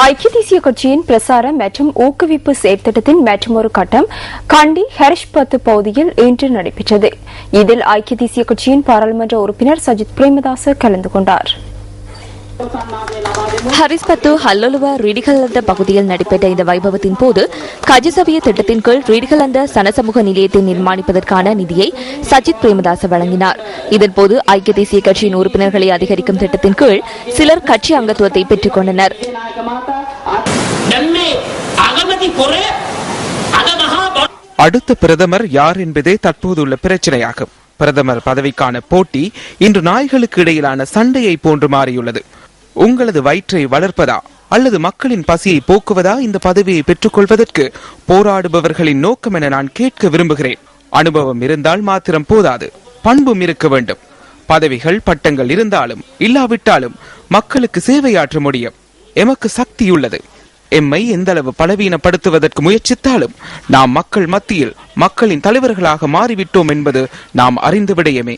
ஐக்கிய தேசிய கட்சியின் பிரசார மற்றும் ஊக்குவிப்பு செயற்திட்டத்தின் மற்றொரு கட்டம் கண்டி ஹரிஷ்பத்து பகுதியில் இன்று நடைபெற்றது. இதில் ஐக்கிய தேசிய கட்சியின் பாராளுமன்ற உறுப்பினர் சஜித் பிரேமதாச கலந்து கொண்டார். ஹரிஸ்பத்து ஹல்லலுவ ரீடிகலந்த பகுதியில் நடைபெற்ற இந்த வைபவத்தின் போது கஜசபைய திட்டத்தின் கீழ் ரீடிகலந்த சனசமூக நிலையத்தை நிர்மாணிப்பதற்கான நிதியை சஜித் பிரேமதாச வழங்கினார். இதன்போது ஐக்கிய தேசிய கட்சியின் உறுப்பினர்களை அதிகரிக்கும் திட்டத்தின் கீழ் சிலர் கட்சி அங்கத்துவத்தை பெற்றுக் கொண்டனர். அடுத்த பிரதமர் யார் என்பதே தற்போதுள்ள பிரச்சனையாகும். பிரதமர் பதவிக்கான போட்டி இன்று நாய்களுக்கு இடையிலான சண்டையை போன்று மாறியுள்ளது. உங்களது வயிற்றை வளர்ப்பதா அல்லது மக்களின் பசியை போக்குவதா இந்த பதவியை பெற்றுக் கொள்வதற்கு போராடுபவர்களின் நோக்கம் என நான் கேட்க விரும்புகிறேன். அனுபவம் இருந்தால் மாத்திரம் போதாது, பண்பும் இருக்க வேண்டும். பதவிகள் பட்டங்கள் இருந்தாலும் இல்லாவிட்டாலும் மக்களுக்கு சேவையாற்ற முடியும். எமக்கு சக்தியுள்ளது. எம்மை எந்தளவு பலவீனப்படுத்துவதற்கு முயற்சித்தாலும் நாம் மக்கள் மத்தியில் மக்களின் தலைவர்களாக மாறிவிட்டோம் என்பது நாம் அறிந்த விடயமே.